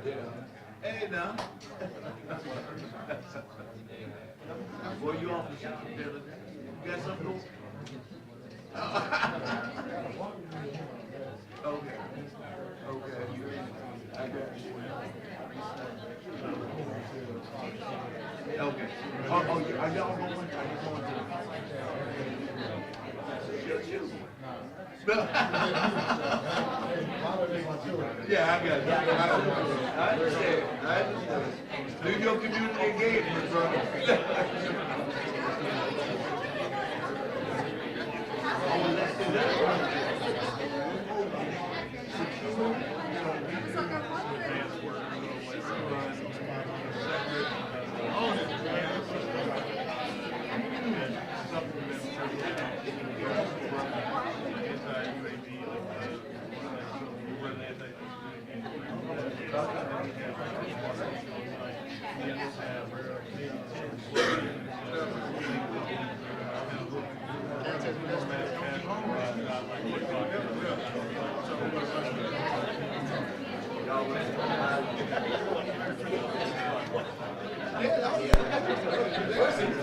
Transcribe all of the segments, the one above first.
Hey now. Boy, you off the shot. You got something to okay. Okay. I got you. Okay. Oh, are y'all going? Are you going to? Yeah, I got it. I understand. I understand. Do your community engagement, brother.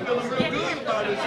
Feeling real good about it.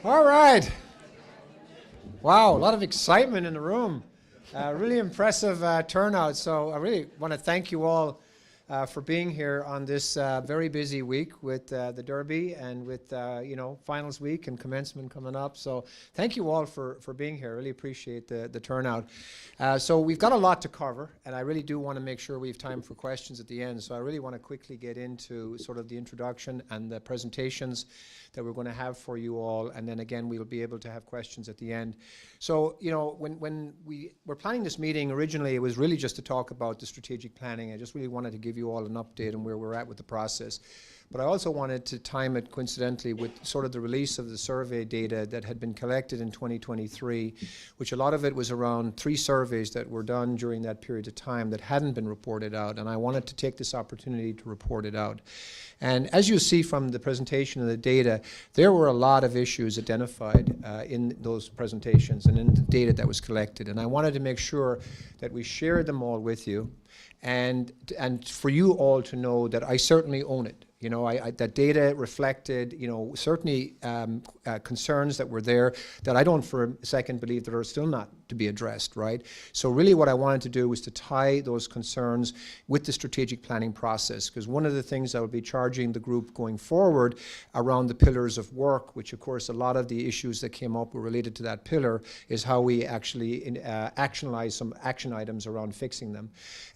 All right. Wow, a lot of excitement in the room. Really impressive turnout. So I really want to thank you all for being here on this very busy week with the Derby and with finals week and commencement coming up. So thank you all for being here. Really appreciate the turnout. So we've got a lot to cover, and I really do want to make sure we have time for questions at the end. So I really want to quickly get into sort of the introduction and the presentations that we're going to have for you all, and then again we'll be able to have questions at the end. So when we were planning this meeting originally, it was really just to talk about the strategic planning. I just really wanted to give you all an update on where we're at with the process. But I also wanted to time it coincidentally with sort of the release of the survey data that had been collected in 2023, which a lot of it was around 3 surveys that were done during that period of time that hadn't been reported out, and I wanted to take this opportunity to report it out. And as you see from the presentation of the data, there were a lot of issues identified in those presentations and in the data that was collected, and I wanted to make sure that we shared them all with you, and for you all to know that I certainly own it. That data reflected, certainly concerns that were there that I don't for a second believe that are still not to be addressed, right? So really what I wanted to do was to tie those concerns with the strategic planning process, because one of the things I will be charging the group going forward around the pillars of work, which of course a lot of the issues that came up were related to that pillar, is how we actually actionalize some action items around fixing them.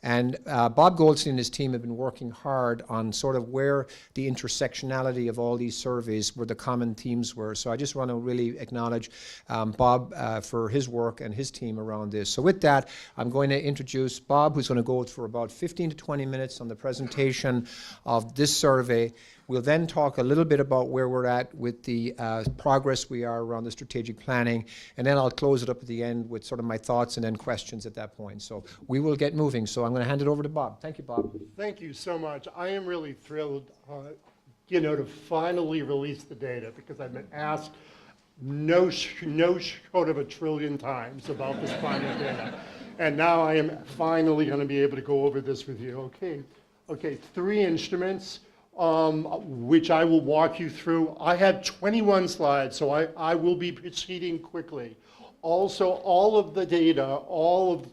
And Bob Goldstein and his team have been working hard on sort of where the intersectionality of all these surveys, where the common themes were. So I just want to really acknowledge Bob for his work and his team around this. So with that, I'm going to introduce Bob, who's going to go for about 15 to 20 minutes on the presentation of this survey. We'll then talk a little bit about where we're at with the progress we are around the strategic planning, and then I'll close it up at the end with sort of my thoughts and then questions at that point. So we will get moving. So I'm going to hand it over to Bob. Thank you, Bob. Thank you so much. I am really thrilled, to finally release the data, because I've been asked no short of 1 trillion times about this final data. And now I am finally going to be able to go over this with you. Okay, 3 instruments, which I will walk you through. I have 21 slides, so I will be proceeding quickly. Also, all of the data, all of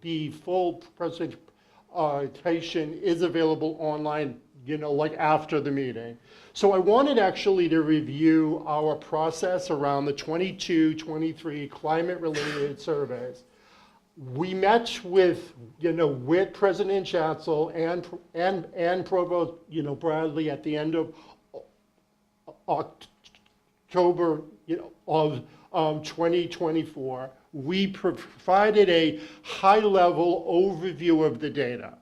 the full presentation is available online, like after the meeting. So I wanted actually to review our process around the 22-23 climate-related surveys. We met with President Schatzel and Provost, Bradley at the end of October, of 2024. We provided a high-level overview of the data.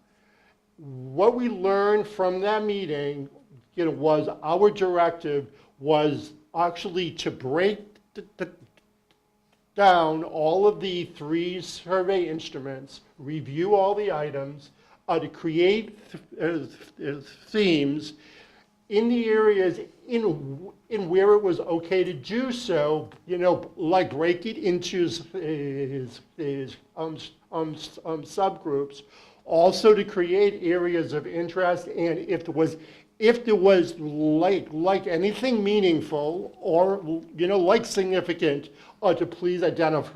What we learned from that meeting, was our directive was actually to break down all of the 3 survey instruments, review all the items, to create themes in the areas in where it was okay to do so, like break it into subgroups, also to create areas of interest, and if there was like anything meaningful or like significant, to please identify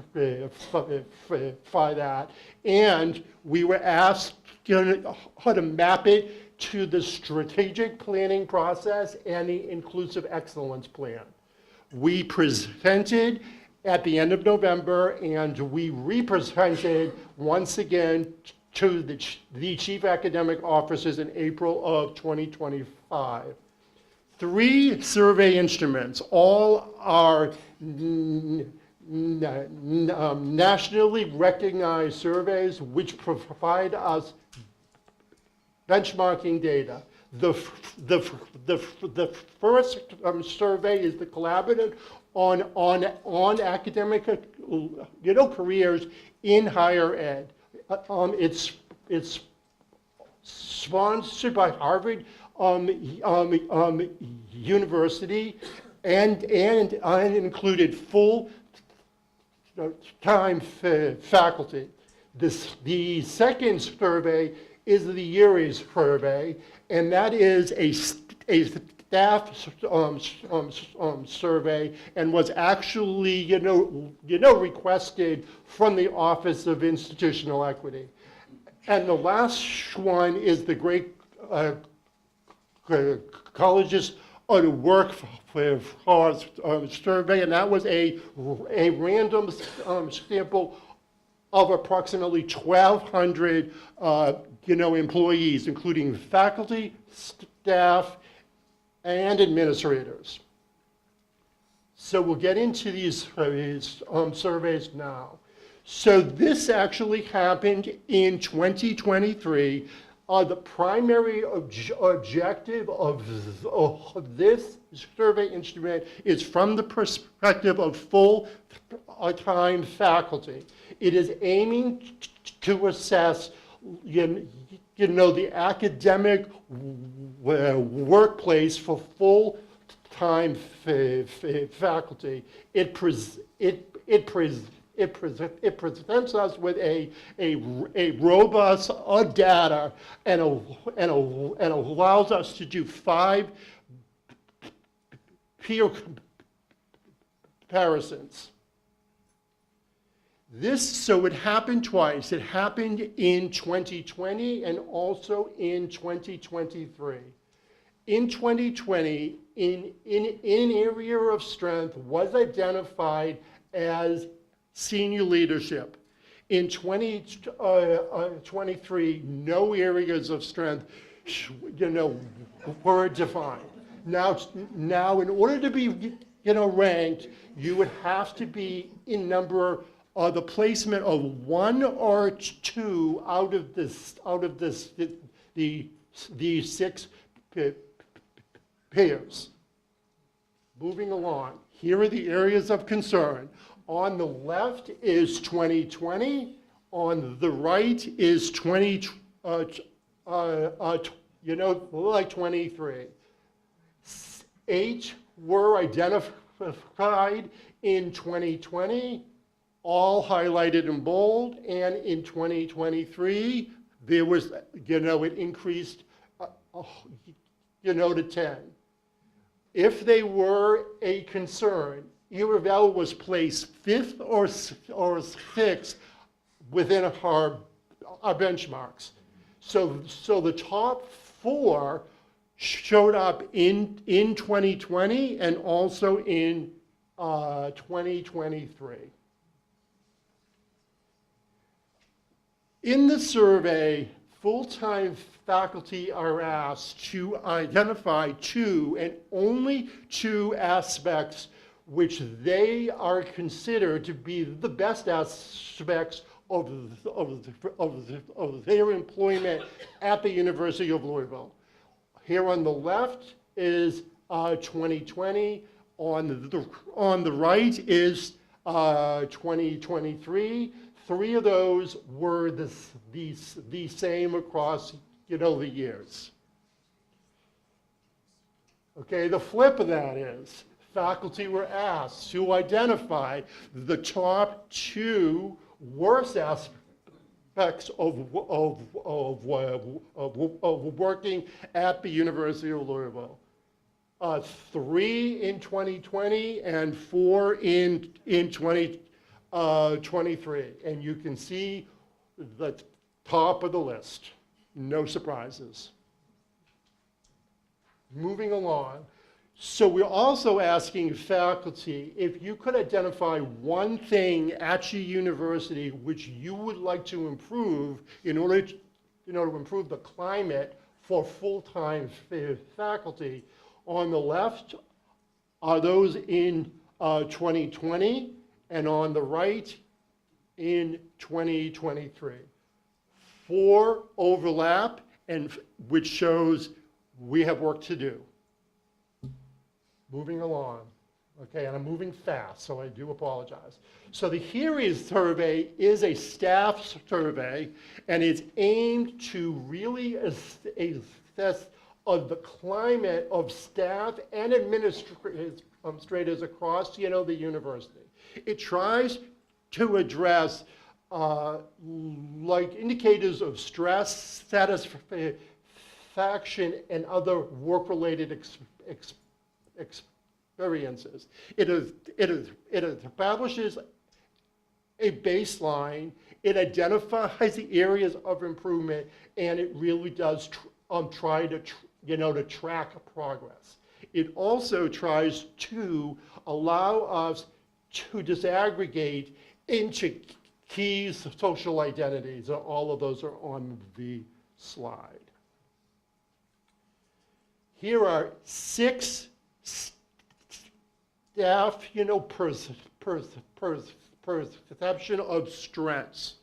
that. And we were asked how to map it to the strategic planning process and the inclusive excellence plan. We presented at the end of November, and we represented once again to the chief academic officers in April of 2025. 3 survey instruments, all are nationally recognized surveys which provide us benchmarking data. The first survey is the collaborative on academic careers in higher ed. It's sponsored by Harvard University and included full-time faculty. The second survey is the ERIES survey, and that is a staff survey, and was actually requested from the Office of Institutional Equity. And the last one is the Great Colleges on a Workforce survey, and that was a random sample of approximately 1,200 employees, including faculty, staff, and administrators. So we'll get into these surveys now. So this actually happened in 2023. The primary objective of this survey instrument is from the perspective of full-time faculty. It is aiming to assess, the academic workplace for full-time faculty. It presents us with a robust data and allows us to do 5 peer comparisons. So it happened twice. It happened in 2020 and also in 2023. In 2020, an area of strength was identified as senior leadership. In 2023, no areas of strength, were defined. Now, in order to be, ranked, you would have to be in the placement of 1 or 2 out of the 6 pairs. Moving along, here are the areas of concern. On the left is 2020. On the right is 23. 8 were identified in 2020, all highlighted in bold, and in 2023, there was, it increased, to 10. If they were a concern, Iravel was placed 5th or 6th within our benchmarks. So the top 4 showed up in 2020 and also in 2023. In the survey, full-time faculty are asked to identify 2 and only 2 aspects which they are considered to be the best aspects of their employment at the University of Louisville. Here on the left is 2020. On the right is 2023. 3 of those were the same across the years. Okay, the flip of that is faculty were asked to identify the top 2 worst aspects of working at the University of Louisville. 3 in 2020 and 4 in 2023. And you can see the top of the list. No surprises. Moving along. So we're also asking faculty if you could identify one thing at your university which you would like to improve in order to, to improve the climate for full-time faculty. On the left are those in 2020, and on the right in 2023. 4 overlap, and which shows we have work to do. Moving along. Okay, and I'm moving fast, so I do apologize. So the HERES survey is a staff survey, and it's aimed to really assess of the climate of staff and administrators across, the university. It tries to address like indicators of stress, satisfaction, and other work-related experiences. It establishes a baseline, it identifies the areas of improvement, and it really does try to track progress. It also tries to allow us to disaggregate into key social identities, and all of those are on the slide. Here are 6 staff, perception of strengths.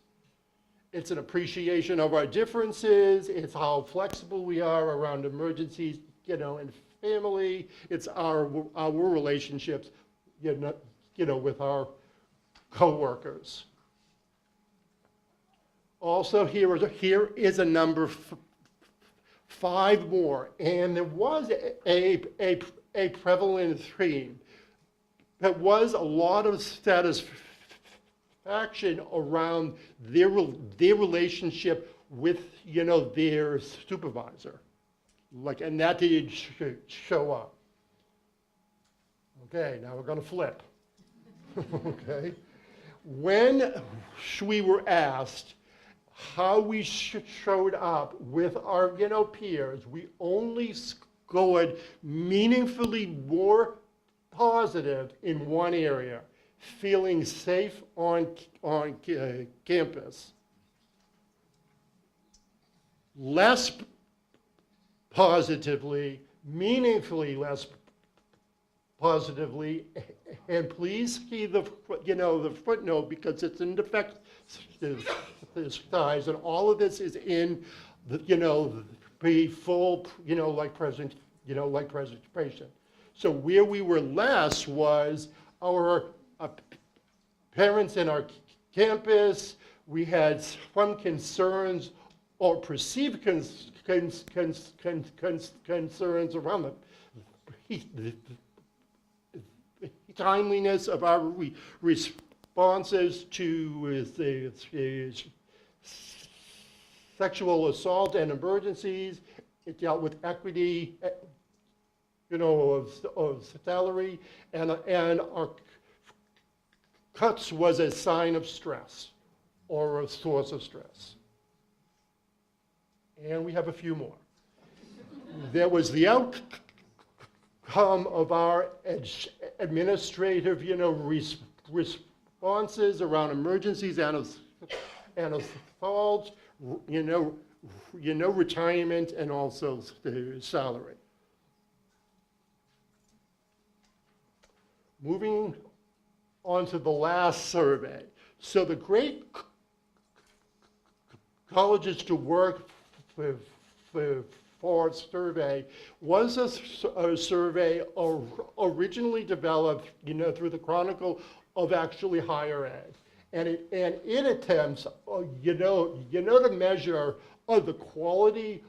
It's an appreciation of our differences. It's how flexible we are around emergencies, and family. It's our relationships, with our coworkers. Also, here is a number 5 more, and there was a prevalent theme. There was a lot of satisfaction around their relationship with, their supervisor. And that did show up. Okay, now we're going to flip. Okay. When we were asked how we showed up with our, peers, we only scored meaningfully more positive in one area: feeling safe on campus. Less positively, meaningfully less positively, and please see the footnote, because it's in defect size, and all of this is in the the full presentation. So where we were less was our parents in our campus. We had some concerns or perceived concerns around the timeliness of our responses to the sexual assault and emergencies. It dealt with equity, of salary, and our cuts was a sign of stress or a source of stress. And we have a few more. There was the outcome of our administrative, responses around emergencies and assault, retirement, and also salary. Moving on to the last survey. So the great colleges to work for survey was a survey originally developed, through the Chronicle of actually higher ed, and it attempts, to measure the quality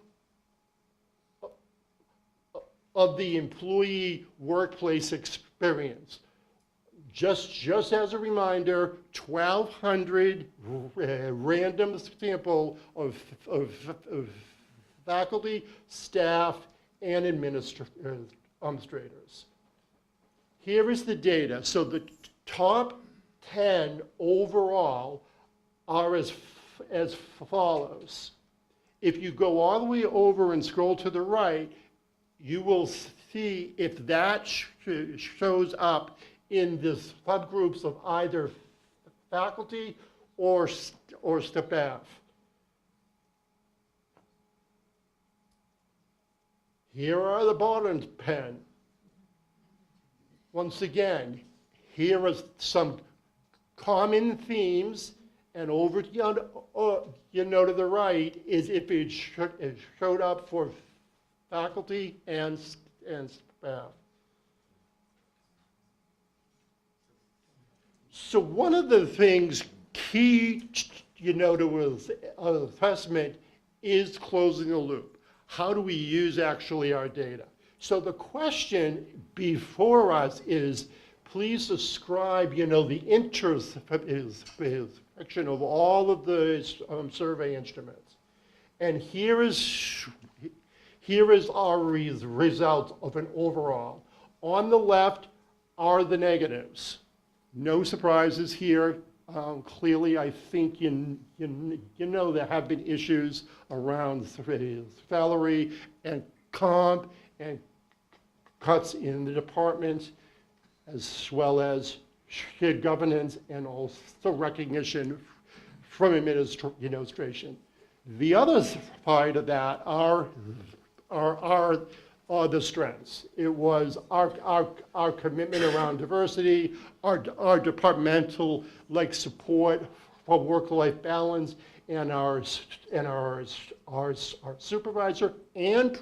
of the employee workplace experience. Just as a reminder, 1,200 random sample of faculty, staff, and administrators. Here is the data. So the top 10 overall are as follows. If you go all the way over and scroll to the right, you will see if that shows up in the subgroups of either faculty or staff. Here are the bottom 10. Once again, here are some common themes, and over to the right is if it showed up for faculty and staff. So one of the things key, to assessment is closing the loop. How do we use actually our data? So the question before us is, please describe, the intersection of all of the survey instruments. And here is our results of an overall. On the left are the negatives. No surprises here. Clearly, I think there have been issues around salary and comp and cuts in the department, as well as shared governance and also recognition from administration. The other side of that are the strengths. It was our commitment around diversity, our departmental support for work-life balance, and our supervisor and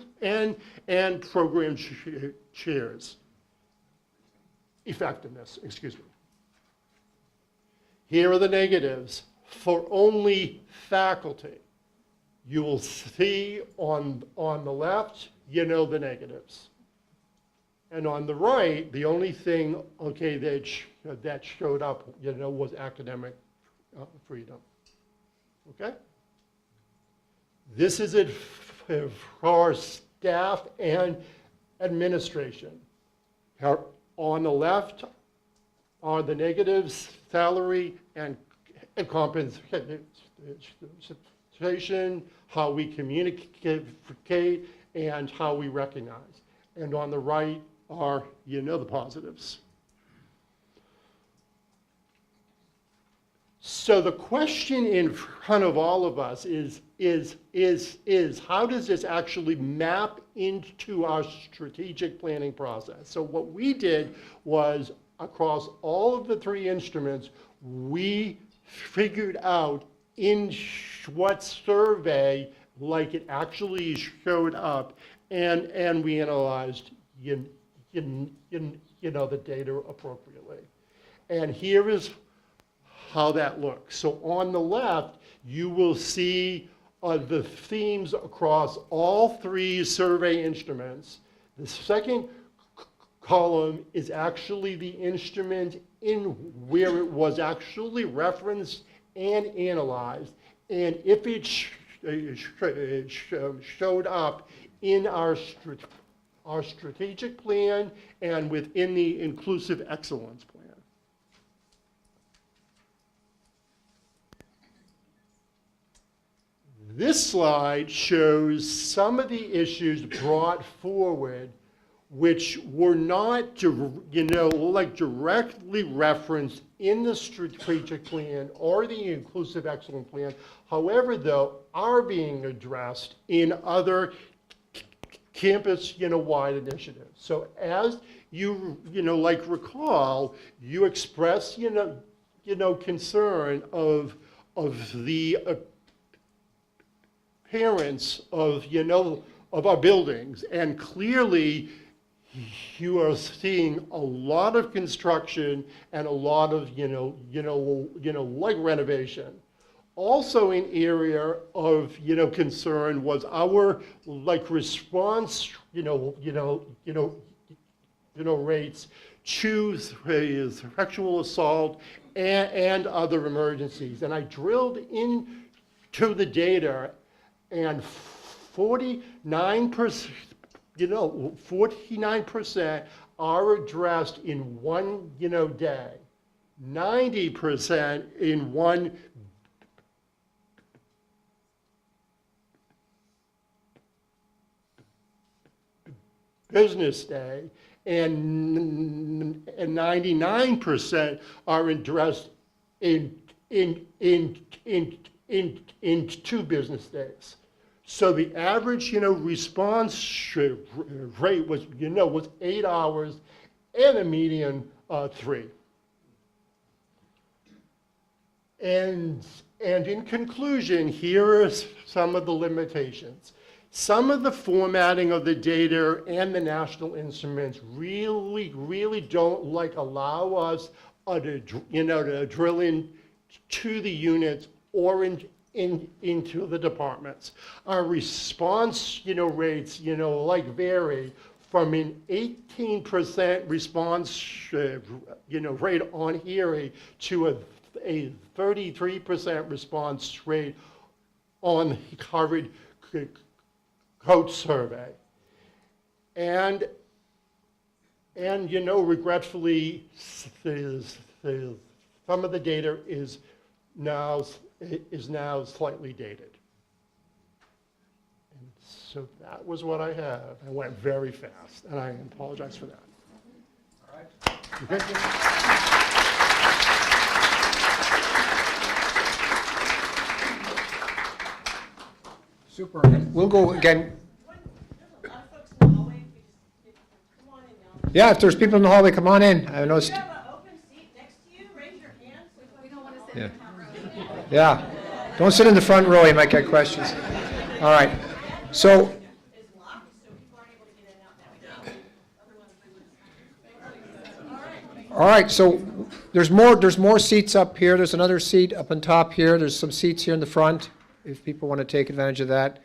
program chairs. Effectiveness, excuse me. Here are the negatives for only faculty. You will see on the left, the negatives. And on the right, the only thing, that showed up, was academic freedom. Okay? This is it for our staff and administration. On the left are the negatives, salary and compensation, how we communicate, and how we recognize. And on the right are, the positives. So the question in front of all of us is how does this actually map into our strategic planning process? So what we did was, across all of the three instruments, we figured out in what survey it actually showed up, and we analyzed the data appropriately. And here is how that looks. So on the left, you will see the themes across all three survey instruments. The second column is actually the instrument in where it was actually referenced and analyzed, and if it showed up in our strategic plan and within the inclusive excellence plan. This slide shows some of the issues brought forward which were not, directly referenced in the strategic plan or the inclusive excellence plan. However, though, are being addressed in other campus, wide initiatives. So as you, recall, you express, concern of the appearance of our buildings, and clearly you are seeing a lot of construction and a lot of renovation. Also an area of concern was our response rates to sexual assault and other emergencies. And I drilled into the data, and 49%, 49% are addressed in one, day. 90% in one business day, and 99% are addressed in 2 business days. So the average, response rate was, was 8 hours, and a median 3. And in conclusion, here are some of the limitations. some of the formatting of the data and the national instruments really don't allow us to drill in to the units or into the departments. Our response, rates, vary from an 18% response, rate on hearing to a 33% response rate on the covered coach survey. And regretfully, some of the data is now slightly dated. And so that was what I have. I went very fast, and I apologize for that. All right. Okay. Super. We'll go again. Yeah, if there's people in the hallway, come on in. I know. If you have an open seat next to you, raise your hand. We don't want to sit Yeah. in the front row. Yeah. Don't sit in the front row. You might get questions. All right. So, It's locked, so people aren't able to get in and out now. all right. So there's more seats up here. There's another seat up on top here. There's some seats here in the front if people want to take advantage of that.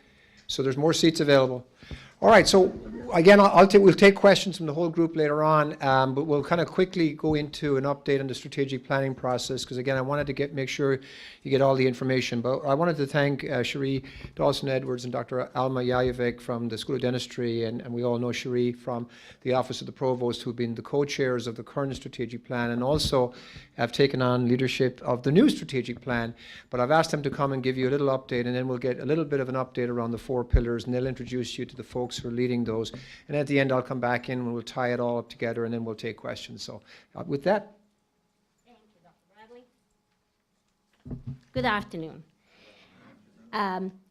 So there's more seats available. All right, so again, we'll take questions from the whole group later on, but we'll kind of quickly go into an update on the strategic planning process, because again, I wanted to make sure you get all the information. But I wanted to thank Cherie Dawson-Edwards and Dr. Alma Yajovic from the School of Dentistry, and we all know Cherie from the Office of the Provost, who've been the co-chairs of the current strategic plan, and also have taken on leadership of the new strategic plan. But I've asked them to come and give you a little update, and then we'll get a little bit of an update around the 4 pillars, and they'll introduce you to the folks who are leading those. And at the end, I'll come back in and we'll tie it all up together, and then we'll take questions. So with that. Thank you, Dr. Bradley. Good afternoon.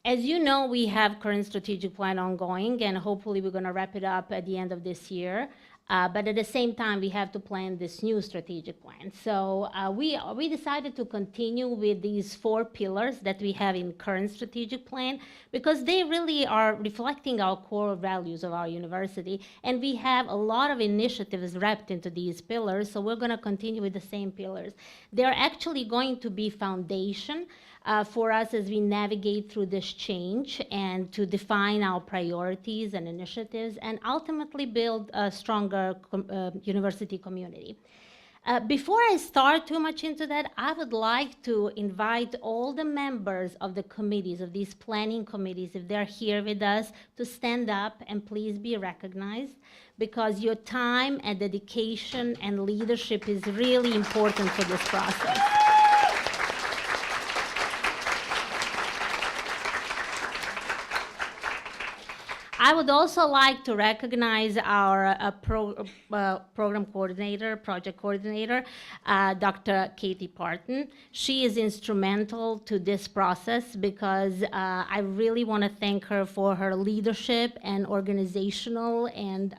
As you know, we have current strategic plan ongoing, and hopefully we're going to wrap it up at the end of this year. But at the same time, we have to plan this new strategic plan. So we decided to continue with these 4 pillars that we have in current strategic plan, because they really are reflecting our core values of our university. And we have a lot of initiatives wrapped into these pillars, so we're going to continue with the same pillars. They're actually going to be foundation for us as we navigate through this change and to define our priorities and initiatives and ultimately build a stronger university community. Before I start too much into that, I would like to invite all the members of the committees, of these planning committees, if they're here with us, to stand up and please be recognized, because your time and dedication and leadership is really important for this process. I would also like to recognize our program coordinator, project coordinator, Dr. Katie Parton. She is instrumental to this process because I really want to thank her for her leadership and organizational and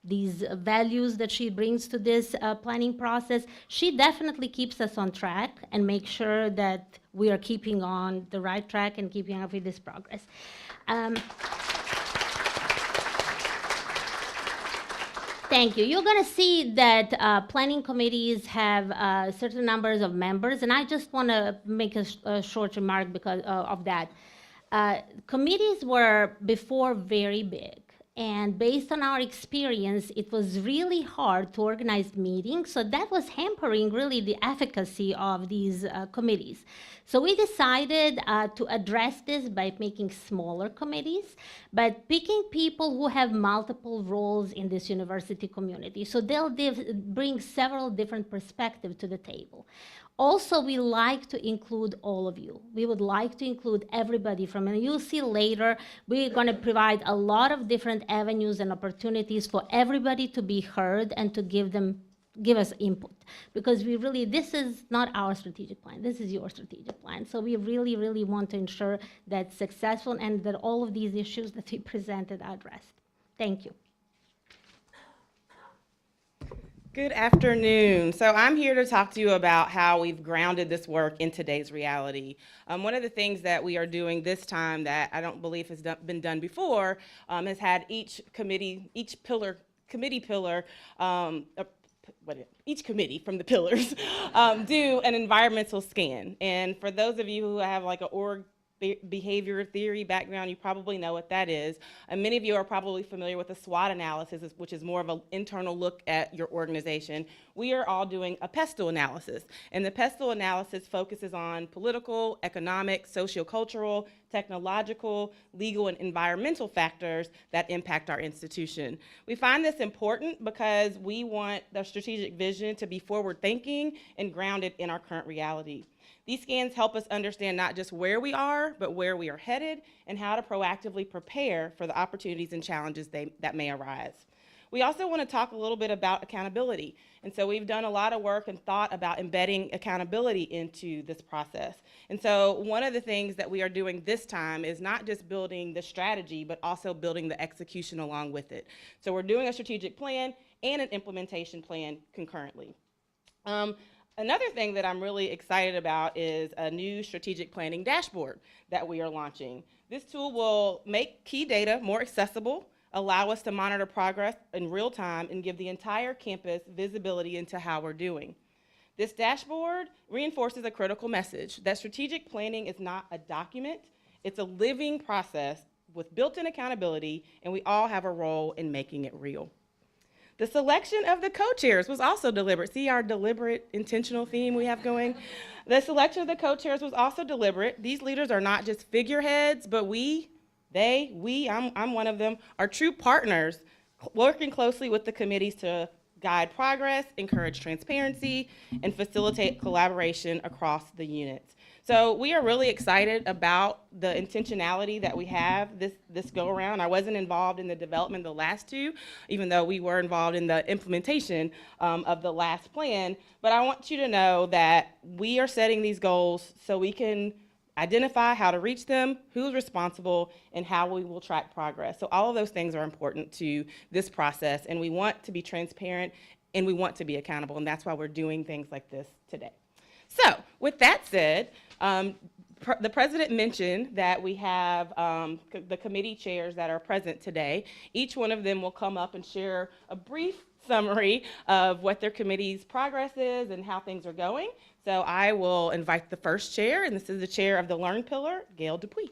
these values that she brings to this planning process. She definitely keeps us on track and makes sure that we are keeping on the right track and keeping up with this progress. Thank you. You're going to see that planning committees have certain numbers of members, and I just want to make a short remark because of that. Committees were before very big, and based on our experience, it was really hard to organize meetings, so that was hampering really the efficacy of these committees. So we decided to address this by making smaller committees, but picking people who have multiple roles in this university community. So they'll bring several different perspectives to the table. Also, we like to include all of you. We would like to include everybody and you'll see later, we're going to provide a lot of different avenues and opportunities for everybody to be heard and to give us input, because this is not our strategic plan, this is your strategic plan. So we really, really want to ensure that's successful and that all of these issues that we presented are addressed. Thank you. Good afternoon. So I'm here to talk to you about how we've grounded this work in today's reality. One of the things that we are doing this time that I don't believe has been done before has had each committee pillar, each committee from the pillars do an environmental scan. And for those of you who have like an org behavior theory background, you probably know what that is. And many of you are probably familiar with the SWOT analysis, which is more of an internal look at your organization. We are all doing a PESTEL analysis. And the PESTEL analysis focuses on political, economic, sociocultural, technological, legal, and environmental factors that impact our institution. We find this important because we want the strategic vision to be forward-thinking and grounded in our current reality. These scans help us understand not just where we are, but where we are headed and how to proactively prepare for the opportunities and challenges that may arise. We also want to talk a little bit about accountability. And so we've done a lot of work and thought about embedding accountability into this process. And so one of the things that we are doing this time is not just building the strategy, but also building the execution along with it. So we're doing a strategic plan and an implementation plan concurrently. Another thing that I'm really excited about is a new strategic planning dashboard that we are launching. This tool will make key data more accessible, allow us to monitor progress in real time, and give the entire campus visibility into how we're doing. This dashboard reinforces a critical message that strategic planning is not a document, it's a living process with built-in accountability, and we all have a role in making it real. The selection of the co-chairs was also deliberate. See our deliberate, intentional theme we have going? The selection of the co-chairs was also deliberate. These leaders are not just figureheads, but I'm one of them, are true partners working closely with the committees to guide progress, encourage transparency, and facilitate collaboration across the units. So we are really excited about the intentionality that we have this go around. I wasn't involved in the development of the last two, even though we were involved in the implementation of the last plan. But I want you to know that we are setting these goals so we can identify how to reach them, who's responsible, and how we will track progress. So all of those things are important to this process, and we want to be transparent and we want to be accountable, and that's why we're doing things like this today. So with that said, the president mentioned that we have the committee chairs that are present today. Each one of them will come up and share a brief summary of what their committee's progress is and how things are going. So I will invite the first chair, and this is the chair of the Learn Pillar, Gail Dupuy.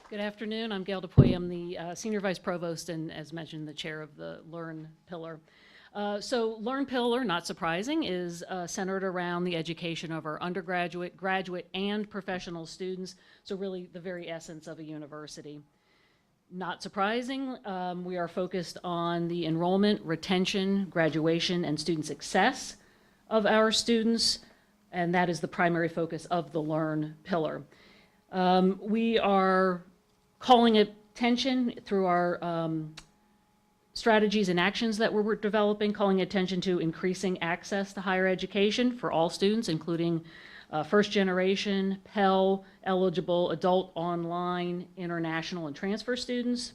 Good afternoon. I'm Gail Dupuy. I'm the Senior Vice Provost and, as mentioned, the chair of the Learn Pillar. So Learn Pillar, not surprising, is centered around the education of our undergraduate, graduate, and professional students, so really the very essence of a university. Not surprising, we are focused on the enrollment, retention, graduation, and student success of our students, and that is the primary focus of the Learn Pillar. We are calling attention through our strategies and actions that we're developing, calling attention to increasing access to higher education for all students, including first generation, Pell eligible, adult, online, international, and transfer students.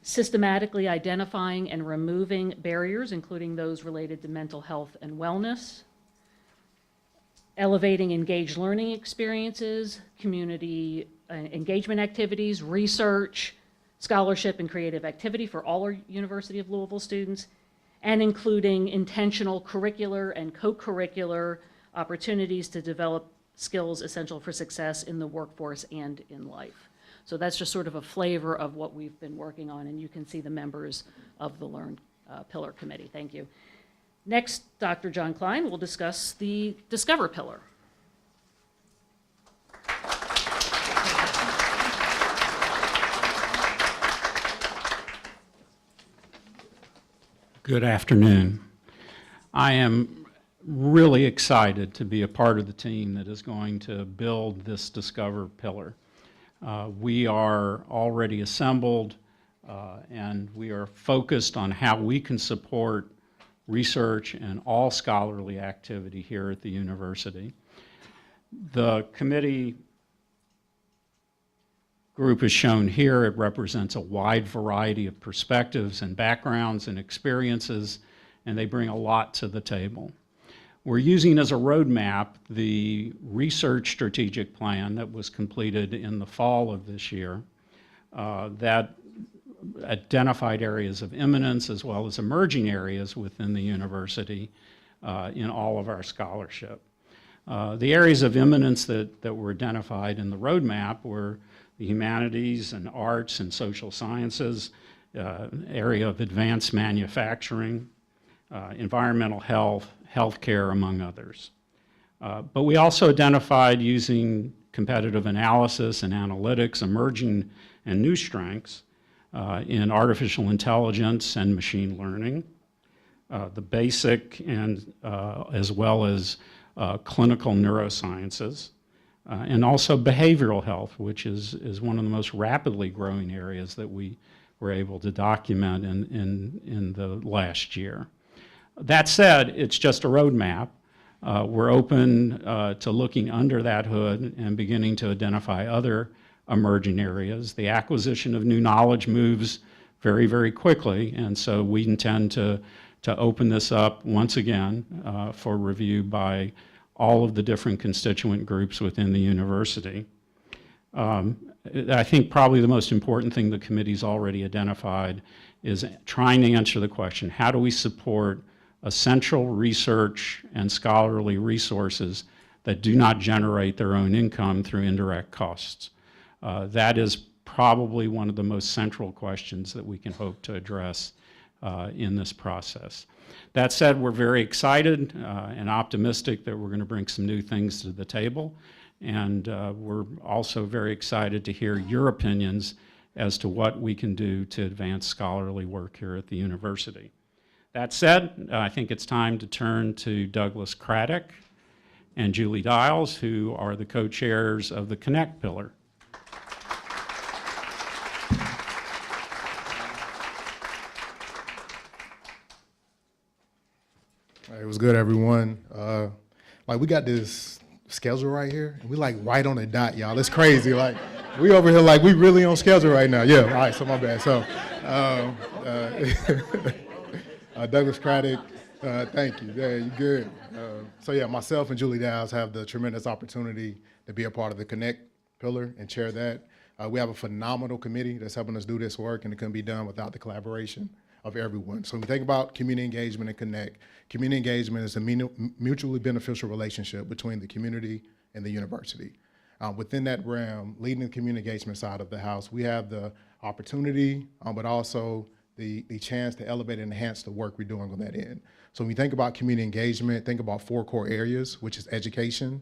Systematically identifying and removing barriers, including those related to mental health and wellness. Elevating engaged learning experiences, community engagement activities, research, scholarship, and creative activity for all our University of Louisville students, and including intentional curricular and co-curricular opportunities to develop skills essential for success in the workforce and in life. So that's just sort of a flavor of what we've been working on, and you can see the members of the Learn Pillar Committee. Thank you. Next, Dr. John Klein will discuss the Discover Pillar. Good afternoon. I am really excited to be a part of the team that is going to build this Discover Pillar. We are already assembled and we are focused on how we can support research and all scholarly activity here at the university. The committee group is shown here. It represents a wide variety of perspectives and backgrounds and experiences, and they bring a lot to the table. We're using as a roadmap the research strategic plan that was completed in the fall of this year that identified areas of eminence as well as emerging areas within the university in all of our scholarship. The areas of eminence that were identified in the roadmap were the humanities and arts and social sciences, area of advanced manufacturing, environmental health, healthcare, among others. But we also identified, using competitive analysis and analytics, emerging and new strengths in artificial intelligence and machine learning, the basic and as well as clinical neurosciences, and also behavioral health, which is one of the most rapidly growing areas that we were able to document in the last year. That said, it's just a roadmap. We're open to looking under that hood and beginning to identify other emerging areas. The acquisition of new knowledge moves very, very quickly, and so we intend to open this up once again for review by all of the different constituent groups within the university. I think probably the most important thing the committee's already identified is trying to answer the question, how do we support essential research and scholarly resources that do not generate their own income through indirect costs? That is probably one of the most central questions that we can hope to address in this process. That said, we're very excited and optimistic that we're going to bring some new things to the table, and we're also very excited to hear your opinions as to what we can do to advance scholarly work here at the university. That said, I think it's time to turn to Douglas Craddock and Julie Dials, who are the co-chairs of the Connect pillar. It was good, everyone. Like, we got this schedule right here, and we like right on the dot, y'all. It's crazy. Like, we over here like we really on schedule right now. Yeah, all right, so my bad. So, Douglas Craddock, thank you. Yeah, you good. So yeah, myself and Julie Dowes have the tremendous opportunity to be a part of the Connect pillar and chair that. We have a phenomenal committee that's helping us do this work, and it couldn't be done without the collaboration of everyone. So when we think about community engagement and Connect, community engagement is a mutually beneficial relationship between the community and the university. Within that realm, leading the community engagement side of the house, we have the opportunity, but also the chance to elevate and enhance the work we're doing on that end. So when we think about community engagement, think about 4 core areas, which is education,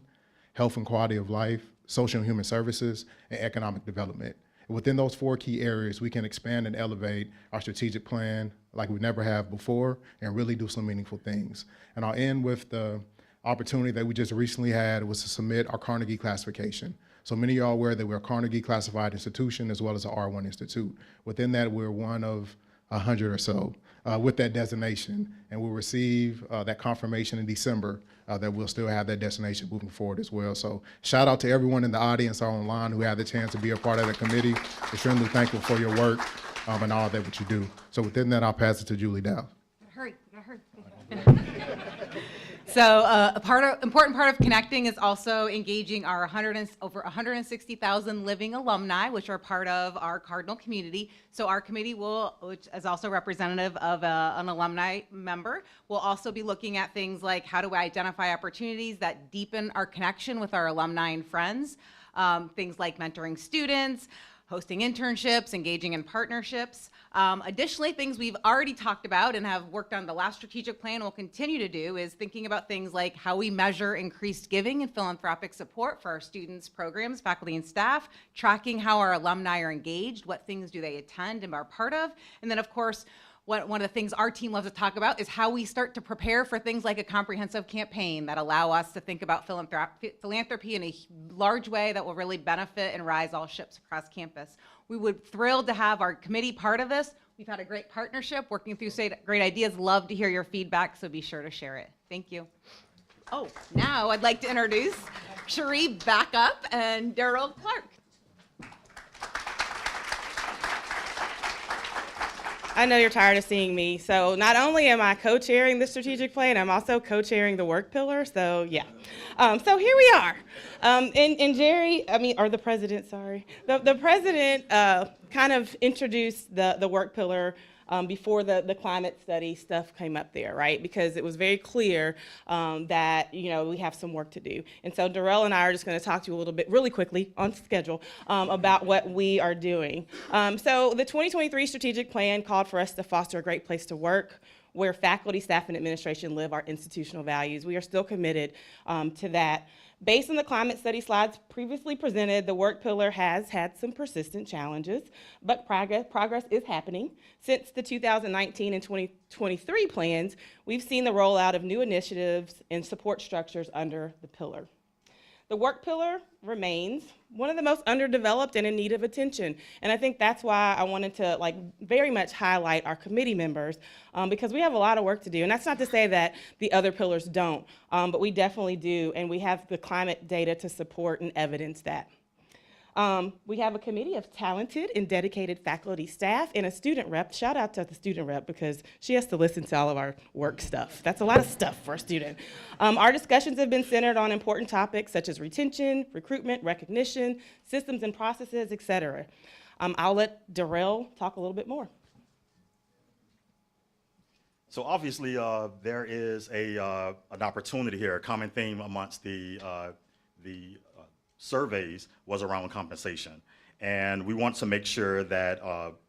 health and quality of life, social and human services, and economic development. Within those 4 key areas, we can expand and elevate our strategic plan like we never have before and really do some meaningful things. And I'll end with the opportunity that we just recently had was to submit our Carnegie classification. So many of y'all are aware that we're a Carnegie classified institution as well as an R1 institute. Within that, we're one of 100 or so with that designation, and we'll receive that confirmation in December that we'll still have that designation moving forward as well. So shout out to everyone in the audience or online who had the chance to be a part of the committee. Extremely thankful for your work and all that what you do. So within that, I'll pass it to Julie Dow. Hurry. So important part of connecting is also engaging our over 160,000 living alumni, which are part of our Cardinal community. So our committee which is also representative of an alumni member, will also be looking at things like how do we identify opportunities that deepen our connection with our alumni and friends, things like mentoring students, hosting internships, engaging in partnerships. Additionally, things we've already talked about and have worked on the last strategic plan and will continue to do is thinking about things like how we measure increased giving and philanthropic support for our students, programs, faculty, and staff, tracking how our alumni are engaged, what things do they attend and are part of, and then of course, one of the things our team loves to talk about is how we start to prepare for things like a comprehensive campaign that allow us to think about philanthropy in a large way that will really benefit and rise all ships across campus. We would thrilled to have our committee part of this. We've had a great partnership working through great ideas. Love to hear your feedback, so be sure to share it. Thank you. Oh, now I'd like to introduce Cherie Backup and Daryl Clark. I know you're tired of seeing me. So not only am I co-chairing the strategic plan, I'm also co-chairing the work pillar. So yeah. So here we are. And Jerry, or the president, sorry. The president kind of introduced the work pillar before the climate study stuff came up there, right? Because it was very clear that, we have some work to do. And so Darrell and I are just going to talk to you a little bit, really quickly, on schedule, about what we are doing. So the 2023 strategic plan called for us to foster a great place to work, where faculty, staff, and administration live our institutional values. We are still committed to that. Based on the climate study slides previously presented, the work pillar has had some persistent challenges, but progress is happening. Since the 2019 and 2023 plans, we've seen the rollout of new initiatives and support structures under the pillar. The work pillar remains one of the most underdeveloped and in need of attention. And I think that's why I wanted to very much highlight our committee members, because we have a lot of work to do. And that's not to say that the other pillars don't, but we definitely do. And we have the climate data to support and evidence that. We have a committee of talented and dedicated faculty, staff, and a student rep. Shout out to the student rep, because she has to listen to all of our work stuff. That's a lot of stuff for a student. Our discussions have been centered on important topics such as retention, recruitment, recognition, systems and processes, et cetera. I'll let Darrell talk a little bit more. So obviously, there is an opportunity here. A common theme amongst the surveys was around compensation. And we want to make sure that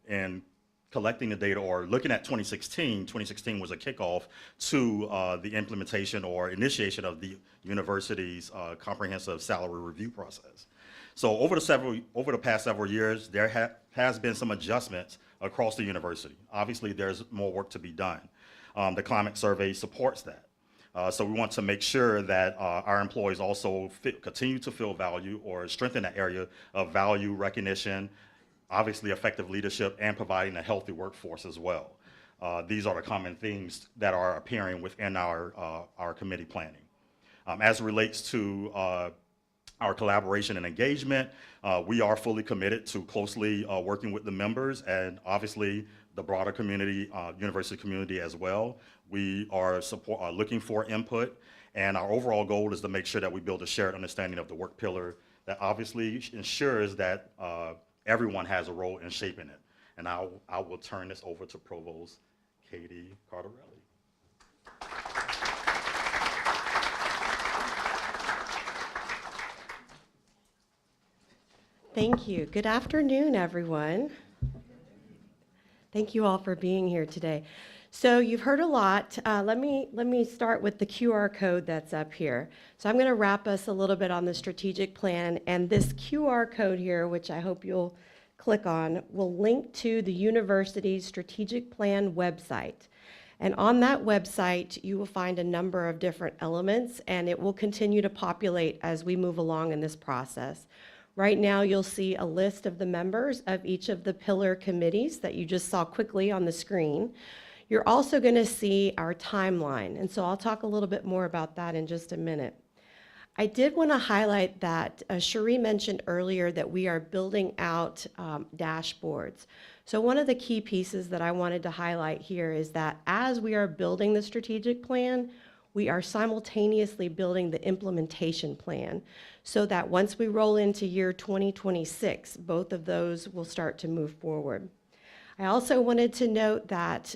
in collecting the data or looking at 2016 was a kickoff to the implementation or initiation of the university's comprehensive salary review process. So over the past several years, there has been some adjustments across the university. Obviously, there's more work to be done. The climate survey supports that. So we want to make sure that our employees also continue to feel value or strengthen that area of value recognition, obviously effective leadership, and providing a healthy workforce as well. These are the common themes that are appearing within our committee planning. As it relates to our collaboration and engagement, we are fully committed to closely working with the members and obviously the broader community, university community as well. We are looking for input, and our overall goal is to make sure that we build a shared understanding of the work pillar that obviously ensures that everyone has a role in shaping it. And I will turn this over to Provost Katie Cardarelli. Thank you. Good afternoon, everyone. Thank you all for being here today. So you've heard a lot. Let me start with the QR code that's up here. So I'm going to wrap us a little bit on the strategic plan, and this QR code here, which I hope you'll click on, will link to the university's strategic plan website. And on that website, you will find a number of different elements, and it will continue to populate as we move along in this process. Right now, you'll see a list of the members of each of the pillar committees that you just saw quickly on the screen. You're also going to see our timeline, and so I'll talk a little bit more about that in just a minute. I did want to highlight that Cherie mentioned earlier that we are building out dashboards. So one of the key pieces that I wanted to highlight here is that as we are building the strategic plan, we are simultaneously building the implementation plan so that once we roll into year 2026, both of those will start to move forward. I also wanted to note that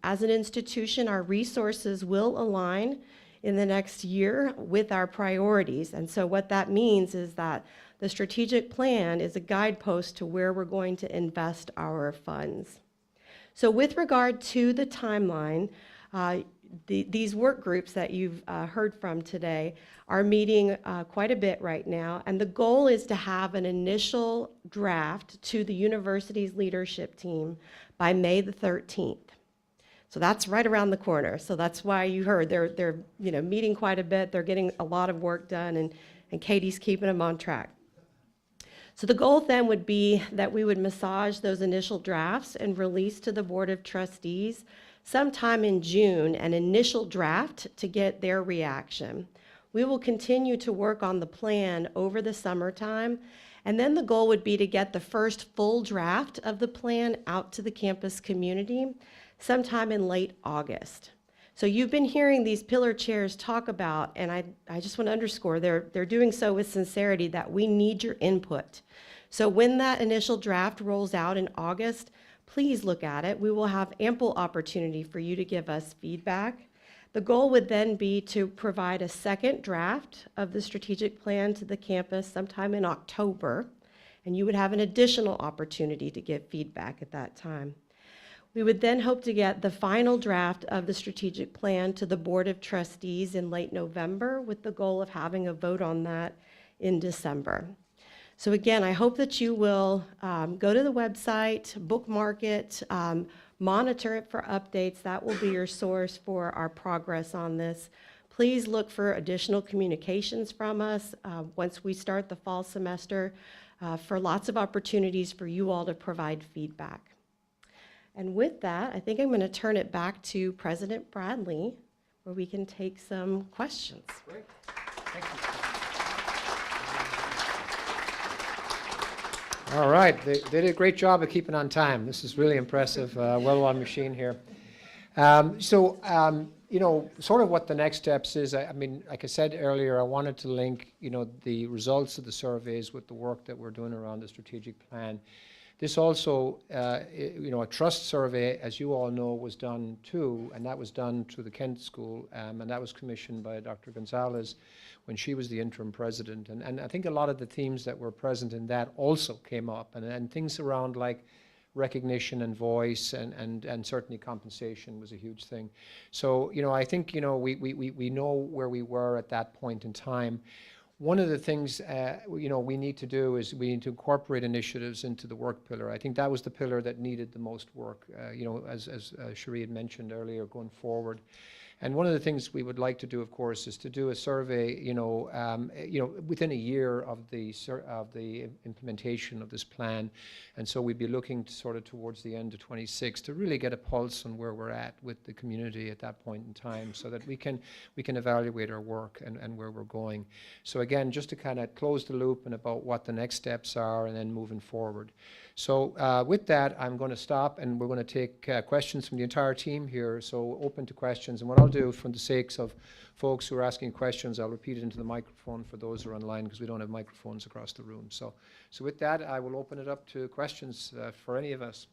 as an institution, our resources will align in the next year with our priorities. And so what that means is that the strategic plan is a guidepost to where we're going to invest our funds. So with regard to the timeline, these work groups that you've heard from today are meeting quite a bit right now, and the goal is to have an initial draft to the university's leadership team by May the 13th. So that's right around the corner. So that's why you heard they're meeting quite a bit. They're getting a lot of work done, and Katie's keeping them on track. So the goal then would be that we would massage those initial drafts and release to the Board of Trustees sometime in June an initial draft to get their reaction. We will continue to work on the plan over the summertime, And then the goal would be to get the first full draft of the plan out to the campus community sometime in late August. So you've been hearing these pillar chairs talk about, and I just want to underscore, they're doing so with sincerity, that we need your input. So when that initial draft rolls out in August, please look at it. We will have ample opportunity for you to give us feedback. The goal would then be to provide a second draft of the strategic plan to the campus sometime in October, and you would have an additional opportunity to give feedback at that time. We would then hope to get the final draft of the strategic plan to the Board of Trustees in late November, with the goal of having a vote on that in December. So again, I hope that you will go to the website, bookmark it, monitor it for updates. That will be your source for our progress on this. Please look for additional communications from us once we start the fall semester for lots of opportunities for you all to provide feedback. And with that, I think I'm going to turn it back to President Bradley, where we can take some questions. Great. Thank you. All right, they did a great job of keeping on time. This is really impressive, well-oiled machine here. You know, sort of what the next steps is, I mean, like I said earlier, I wanted to link, you know, the results of the surveys with the work that we're doing around the strategic plan. This also, you know, a trust survey, as you all know, was done too, and that was done through the Kent School, and that was commissioned by Dr. Gonzalez when she was the interim president. And I think a lot of the themes that were present in that also came up, and things around like recognition and voice and certainly compensation was a huge thing. So, you know, I think, you know, we know where we were at that point in time. One of the things, you know, we need to do is we need to incorporate initiatives into the work pillar. I think that was the pillar that needed the most work, you know, as Cherie had mentioned earlier, going forward. And one of the things we would like to do, of course, is to do a survey, you know, within a year of the implementation of this plan. And so we'd be looking to sort of towards the end of 26 to really get a pulse on where we're at with the community at that point in time, so that we can evaluate our work and where we're going. So again, just to kind of close the loop and about what the next steps are and then moving forward. So with that, I'm going to stop, and we're going to take questions from the entire team here, so open to questions. And what I'll do, for the sakes of folks who are asking questions, I'll repeat it into the microphone for those who are online, because we don't have microphones across the room. So with that, I will open it up to questions for any of us.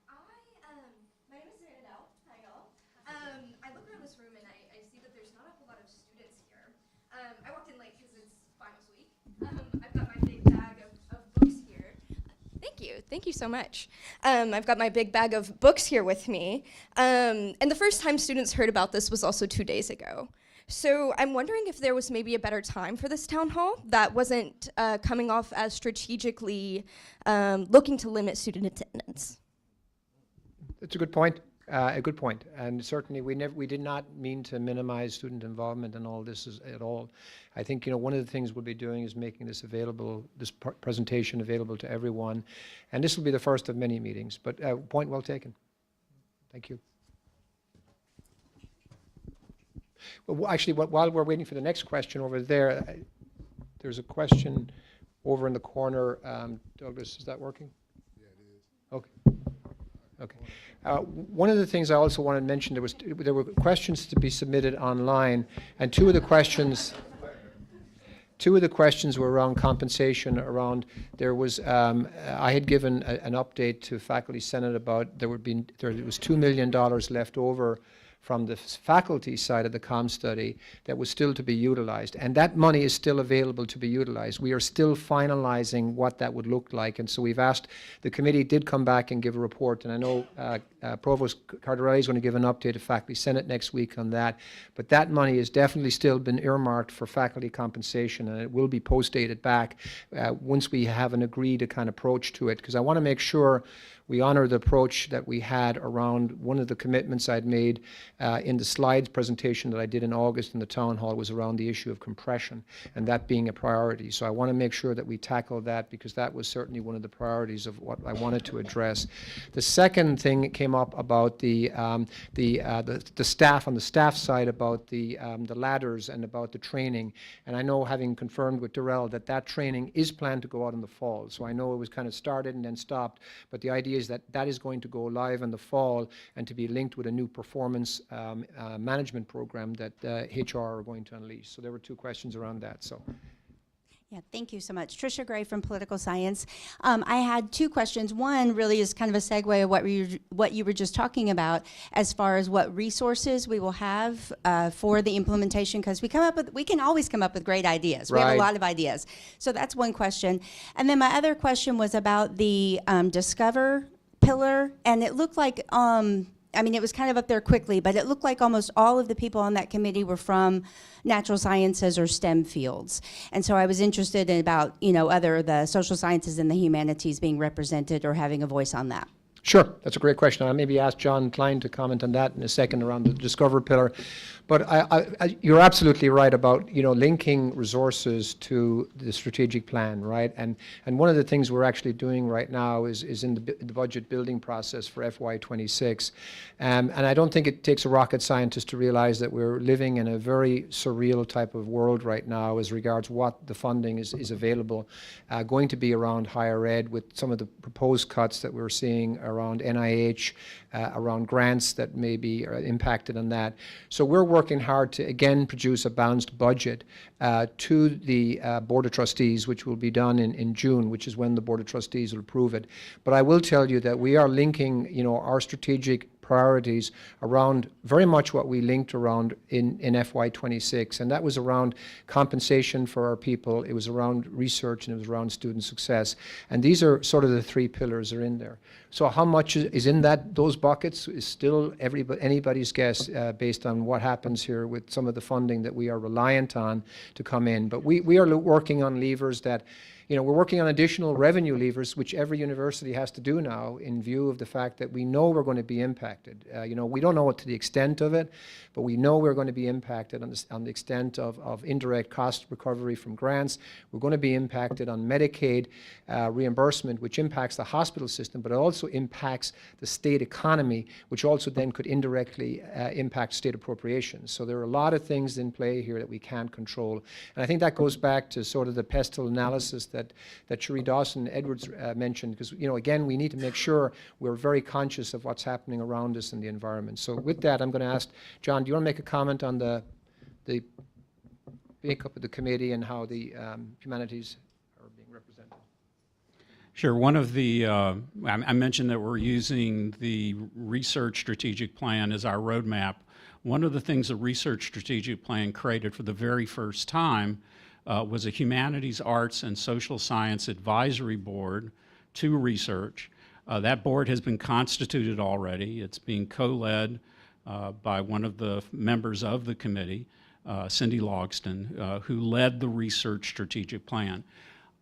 My name is Savannah Dell. Hi, y'all. I look around this room and I see that there's not a whole lot of students here. I walked in late because it's finals week. I've got my big bag of books here. Thank you so much. I've got my big bag of books here with me. And the first time students heard about this was also 2 days ago. So I'm wondering if there was maybe a better time for this town hall that wasn't coming off as strategically looking to limit student attendance. That's a good point. And certainly we did not mean to minimize student involvement in all this at all. I think, you know, one of the things we'll be doing is making this available, this presentation available to everyone, and this will be the first of many meetings. But point well taken. Thank you. Well, actually, while we're waiting for the next question over there, there's a question over in the corner. Douglas, is that working? Yeah, it is. Okay. Okay. One of the things I also wanted to mention, there were questions to be submitted online, and two of the questions were around compensation. There was I had given an update to Faculty Senate about there was $2 million left over from the faculty side of the comm study that was still to be utilized. And that money is still available to be utilized. We are still finalizing what that would look like. And so we've asked, the committee did come back and give a report. And I know Provost Cardarelli is going to give an update to Faculty Senate next week on that. But that money has definitely still been earmarked for faculty compensation, and it will be post-dated back once we have an agreed kind of approach to it. Because I want to make sure we honor the approach that we had around one of the commitments I'd made in the slides presentation that I did in August in the town hall was around the issue of compression and that being a priority. So I want to make sure that we tackle that because that was certainly one of the priorities of what I wanted to address. The second thing that came up about the staff, on the staff side, about the ladders and about the training. And I know, having confirmed with Darrell, that that training is planned to go out in the fall. So I know it was kind of started and then stopped, but the idea is that that is going to go live in the fall and to be linked with a new performance management program that HR are going to unleash. So there were two questions around that. So. Yeah, thank you so much. Tricia Gray from Political Science. I had two questions. One really is kind of a segue of what you were just talking about as far as what resources we will have for the implementation, because we can always come up with great ideas. We have a lot of ideas. So that's one question. And then my other question was about the Discover pillar, and it looked like I mean, it was kind of up there quickly, but it looked like almost all of the people on that committee were from natural sciences or STEM fields. And so I was interested in about, the social sciences and the humanities being represented or having a voice on that. Sure, that's a great question. I'll maybe ask John Klein to comment on that in a second around the Discover pillar. But you're absolutely right about linking resources to the strategic plan, right? And one of the things we're actually doing right now is in the budget building process for FY26. And I don't think it takes a rocket scientist to realize that we're living in a very surreal type of world right now as regards what the funding is available, going to be around higher ed with some of the proposed cuts that we're seeing around NIH, around grants that may be impacted on that. So we're working hard to, again, produce a balanced budget to the Board of Trustees, which will be done in June, which is when the Board of Trustees will approve it. But I will tell you that we are linking, our strategic priorities around very much what we linked around in FY26, and that was around compensation for our people, it was around research, and it was around student success. And these are sort of the three pillars are in there. So how much is in those buckets is still anybody's guess based on what happens here with some of the funding that we are reliant on to come in. But we are working on levers that, we're working on additional revenue levers, which every university has to do now in view of the fact that we know we're going to be impacted. We don't know to the extent of it, but we know we're going to be impacted on the extent of indirect cost recovery from grants. We're going to be impacted on Medicaid reimbursement, which impacts the hospital system, but it also impacts the state economy, which also then could indirectly impact state appropriations. So there are a lot of things in play here that we can't control. And I think that goes back to sort of the pestle analysis that Cherie Dawson-Edwards mentioned, because, again, we need to make sure we're very conscious of what's happening around us in the environment. So with that, I'm going to ask John, do you want to make a comment on the makeup of the committee and how the humanities are being represented? Sure. One of the, I mentioned that we're using the research strategic plan as our roadmap. One of the things the research strategic plan created for the very first time was a humanities, arts, and social science advisory board to research. That board has been constituted already. It's being co-led by one of the members of the committee, Cindy Logston, who led the research strategic plan.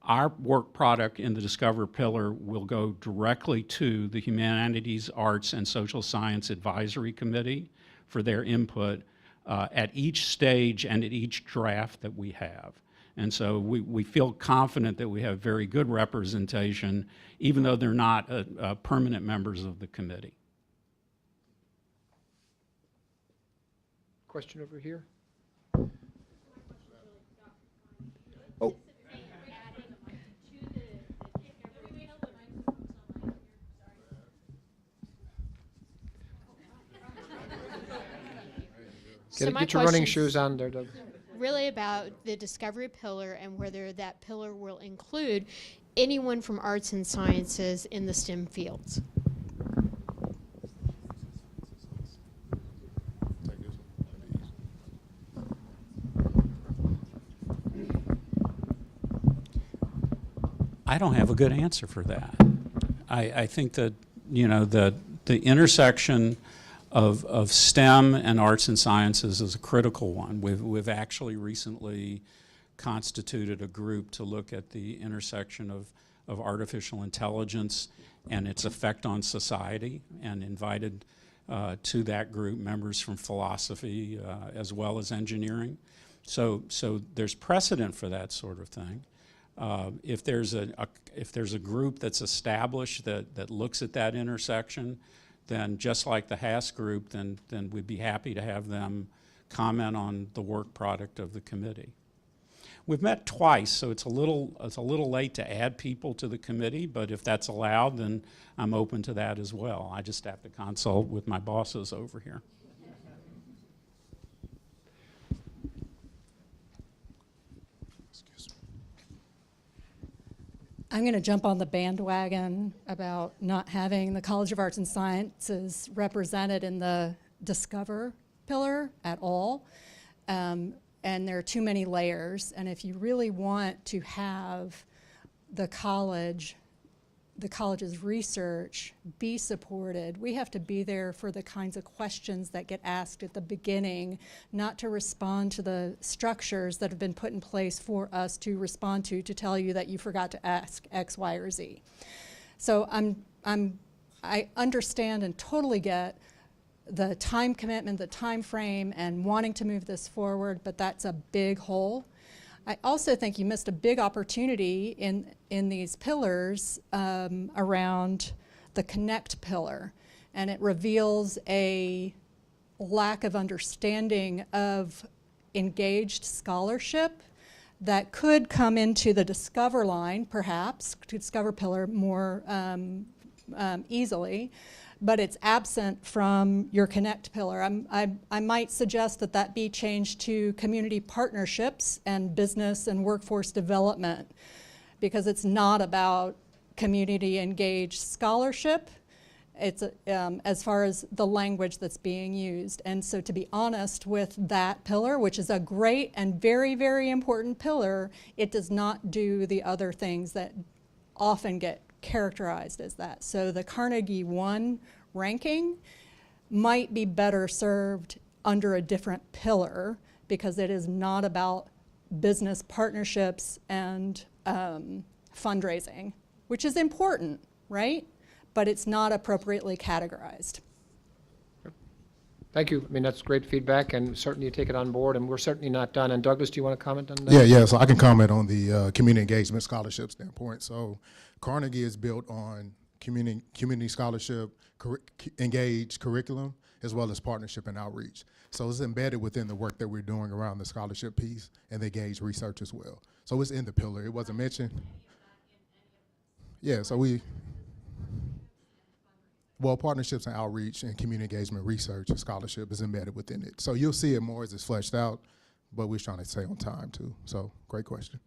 Our work product in the Discover pillar will go directly to the Humanities, Arts, and Social Science Advisory Committee for their input at each stage and at each draft that we have. And so we feel confident that we have very good representation, even though they're not permanent members of the committee. Question over here. Oh. Get your running shoes on there, Doug. Really about the Discovery pillar and whether that pillar will include anyone from arts and sciences in the STEM fields. I don't have a good answer for that. I think that, the intersection of STEM and arts and sciences is a critical one. We've actually recently constituted a group to look at the intersection of artificial intelligence and its effect on society, and invited to that group, members from philosophy as well as engineering. So there's precedent for that sort of thing. If there's a group that's established that looks at that intersection, then just like the HASS group, then we'd be happy to have them comment on the work product of the committee. We've met twice, so it's a little late to add people to the committee, but if that's allowed, then I'm open to that as well. I just have to consult with my bosses over here. I'm going to jump on the bandwagon about not having the College of Arts and Sciences represented in the Discover pillar at all. And there are too many layers. And if you really want to have the college's research be supported, we have to be there for the kinds of questions that get asked at the beginning, not to respond to the structures that have been put in place for us to respond to tell you that you forgot to ask X, Y, or Z. So I understand and totally get the time commitment, the time frame, and wanting to move this forward, but that's a big hole. I also think you missed a big opportunity in these pillars around the Connect pillar, and it reveals a lack of understanding of engaged scholarship that could come into the Discover line, perhaps, Discover pillar more easily, but it's absent from your Connect pillar. I might suggest that that be changed to community partnerships and business and workforce development, because it's not about community engaged scholarship. It's as far as the language that's being used. And so to be honest with that pillar, which is a great and very, very important pillar, it does not do the other things that often get characterized as that. So the Carnegie 1 ranking might be better served under a different pillar, because it is not about business partnerships and fundraising, which is important, right? But it's not appropriately categorized. Thank you. I mean, that's great feedback, and certainly you take it on board, and we're certainly not done. And Douglas, do you want to comment on that? Yeah, so I can comment on the community engagement scholarship standpoint. So Carnegie is built on community scholarship, engaged curriculum, as well as partnership and outreach. So it's embedded within the work that we're doing around the scholarship piece and the engaged research as well. So it's in the pillar. It wasn't mentioned. Yeah, so partnerships and outreach and community engagement research and scholarship is embedded within it. So you'll see it more as it's fleshed out, but we're trying to stay on time too. So great question.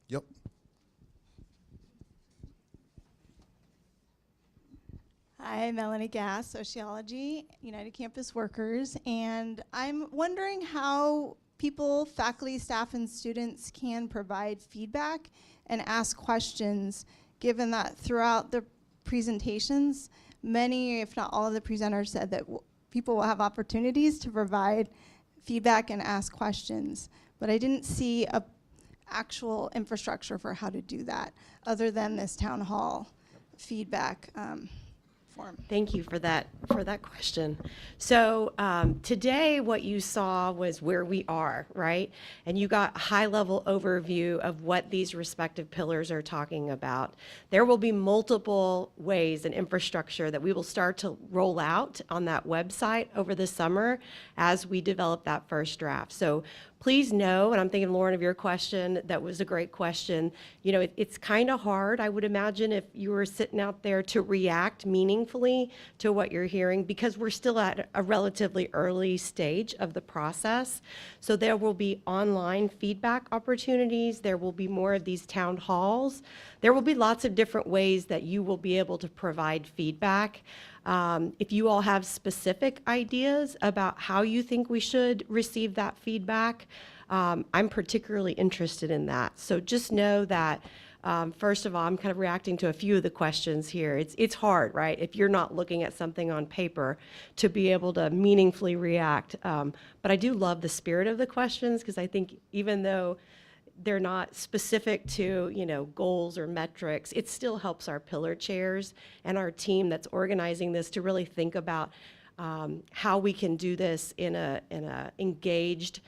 Yep. Hi, Melanie Gass, Sociology, United Campus Workers, and I'm wondering how people, faculty, staff, and students can provide feedback and ask questions, given that throughout the presentations, many, if not all of the presenters said that people will have opportunities to provide feedback and ask questions, but I didn't see a actual infrastructure for how to do that, other than this town hall feedback form. Thank you for that question. So today what you saw was where we are, right? And you got a high-level overview of what these respective pillars are talking about. There will be multiple ways and infrastructure that we will start to roll out on that website over the summer as we develop that first draft. So please know, and I'm thinking, Lauren, of your question, that was a great question. You know, it's kind of hard, I would imagine, if you were sitting out there to react meaningfully to what you're hearing, because we're still at a relatively early stage of the process. So there will be online feedback opportunities. There will be more of these town halls. There will be lots of different ways that you will be able to provide feedback. If you all have specific ideas about how you think we should receive that feedback, I'm particularly interested in that. So just know that, first of all, I'm kind of reacting to a few of the questions here. It's hard, right, if you're not looking at something on paper to be able to meaningfully react. But I do love the spirit of the questions, because I think even though they're not specific to, you know, goals or metrics. It still helps our pillar chairs and our team that's organizing this to really think about how we can do this in a engaged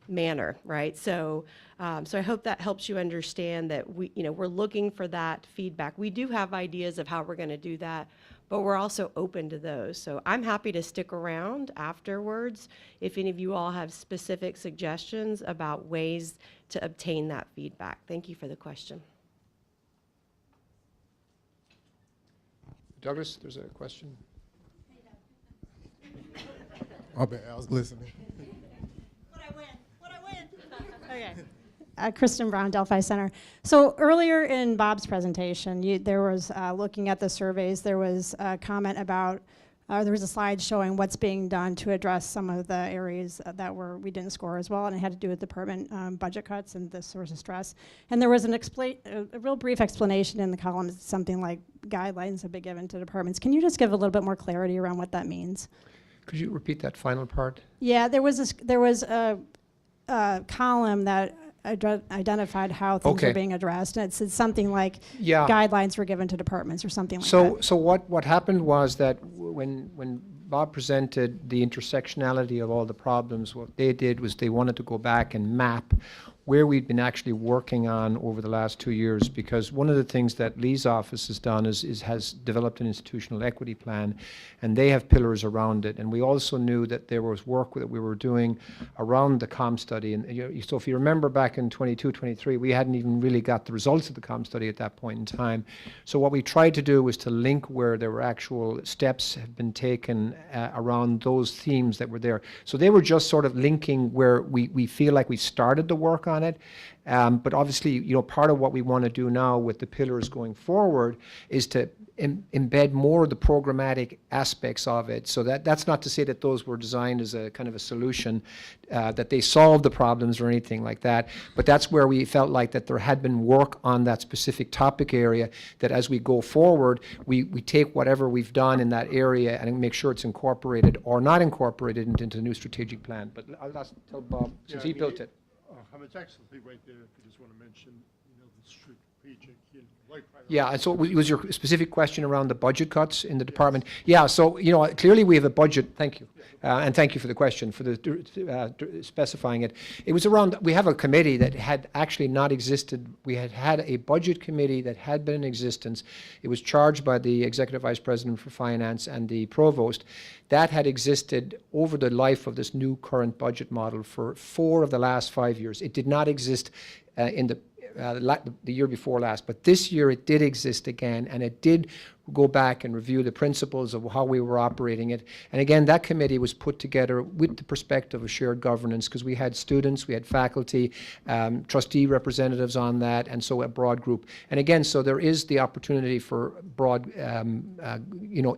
manner, right? So I hope that helps you understand that we're looking for that feedback. We do have ideas of how we're going to do that, but we're also open to those. So I'm happy to stick around afterwards if any of you all have specific suggestions about ways to obtain that feedback. Thank you for the question. Douglas, there's a question. I bet I was listening. Okay. Kristen Brown, Delphi Center. So earlier in Bob's presentation, there was, looking at the surveys, there was a comment about, there was a slide showing what's being done to address some of the areas that we didn't score as well, and it had to do with department budget cuts and the source of stress. And there was a real brief explanation in the column, something like guidelines have been given to departments. Can you just give a little bit more clarity around what that means? Could you repeat that final part? Yeah, there was a column that identified how things are being addressed, and it said something like guidelines were given to departments or something like that. So what happened was that when Bob presented the intersectionality of all the problems, what they did was they wanted to go back and map where we've been actually working on over the last 2 years, because one of the things that Lee's office has done has developed an institutional equity plan, and they have pillars around it. And we also knew that there was work that we were doing around the COM study. And so if you remember back in 22, 23, we hadn't even really got the results of the COM study at that point in time. So what we tried to do was to link where there were actual steps have been taken around those themes that were there. So they were just sort of linking where we feel like we started the work on it. But obviously, part of what we want to do now with the pillars going forward is to embed more of the programmatic aspects of it. So that's not to say that those were designed as a kind of a solution, that they solved the problems or anything like that. But that's where we felt like that there had been work on that specific topic area, that as we go forward, we take whatever we've done in that area and make sure it's incorporated or not incorporated into the new strategic plan. But I'll just tell Bob, since he built it. It's actually right there if you just want to mention, the strategic, Yeah, and so was your specific question around the budget cuts in the department? Yeah, so, clearly we have a budget, thank you. And thank you for the question, for specifying it. It was around, we have a committee that had actually not existed. We had a budget committee that had been in existence. It was charged by the Executive Vice President for Finance and the Provost. That had existed over the life of this new current budget model for 4 of the last 5 years. It did not exist in the year before last, but this year it did exist again, and it did go back and review the principles of how we were operating it. And again, that committee was put together with the perspective of shared governance, because we had students, we had faculty, trustee representatives on that, and so a broad group. And again, so there is the opportunity for broad,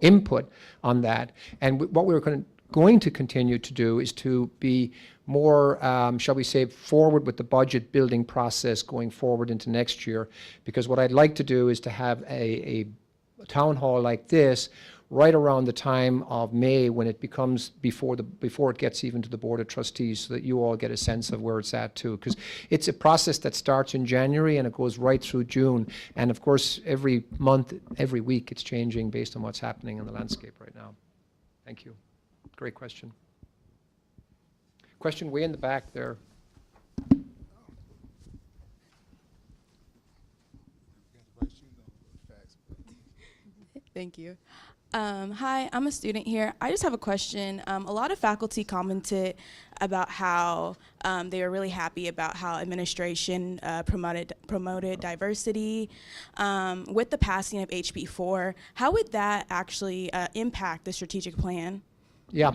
input on that. And what we're going to continue to do is to be more, shall we say, forward with the budget building process going forward into next year, because what I'd like to do is to have a town hall like this right around the time of May, when it becomes before it gets even to the Board of Trustees, so that you all get a sense of where it's at too, because it's a process that starts in January and it goes right through June, and of course every month, every week it's changing based on what's happening in the landscape right now. Thank you. Great question. Question way in the back there. Thank you. Hi, I'm a student here. I just have a question. A lot of faculty commented about how they were really happy about how administration promoted diversity. With the passing of HB 4, how would that actually impact the strategic plan? Yeah,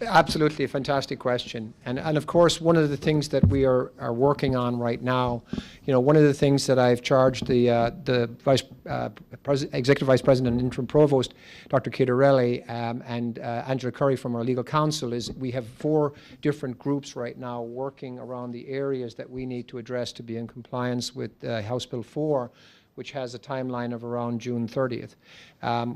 absolutely, a fantastic question. And of course, one of the things that we are working on right now, one of the things that I've charged the Executive Vice President and Interim Provost, Dr. Caterelli, and Angela Curry from our legal counsel, is we have 4 different groups right now working around the areas that we need to address to be in compliance with House Bill 4, which has a timeline of around June 30th.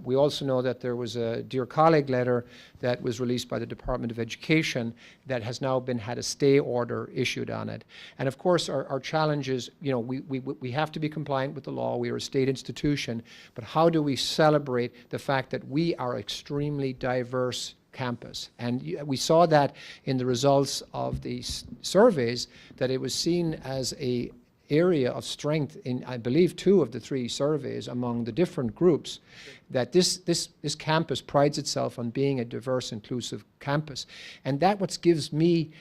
We also know that there was a Dear Colleague letter that was released by the Department of Education that has now had a stay order issued on it. And of course, our challenge is, we have to be compliant with the law. We are a state institution, but how do we celebrate the fact that we are extremely diverse campus? And we saw that in the results of the surveys, that it was seen as a area of strength in, I believe, 2 of the 3 surveys among the different groups, that this campus prides itself on being a diverse, inclusive campus. And that what gives me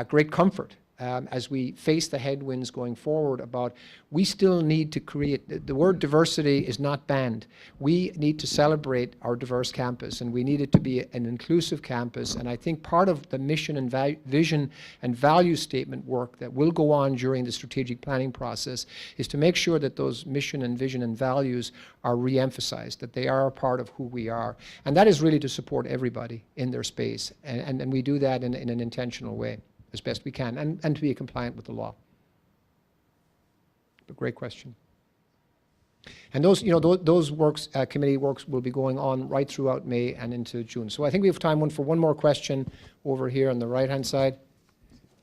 great comfort as we face the headwinds going forward about we still need to create, the word diversity is not banned. We need to celebrate our diverse campus, and we need it to be an inclusive campus. And I think part of the mission and vision and value statement work that will go on during the strategic planning process is to make sure that those mission and vision and values are re-emphasized, that they are a part of who we are. And that is really to support everybody in their space. And we do that in an intentional way as best we can, and to be compliant with the law. But great question. And those, those works, committee works will be going on right throughout May and into June. So I think we have time for one more question over here on the right-hand side.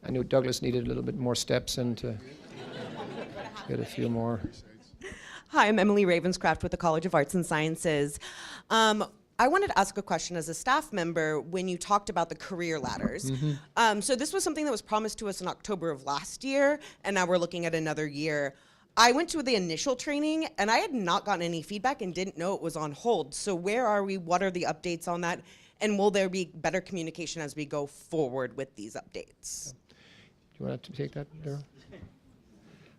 I knew Douglas needed a little bit more steps and to get a few more. Hi, I'm Emily Ravenscraft with the College of Arts and Sciences. I wanted to ask a question as a staff member when you talked about the career ladders. So this was something that was promised to us in October of last year, and now we're looking at another year. I went to the initial training, and I had not gotten any feedback and didn't know it was on hold. So where are we? What are the updates on that? And will there be better communication as we go forward with these updates? Do you want to take that, Daryl?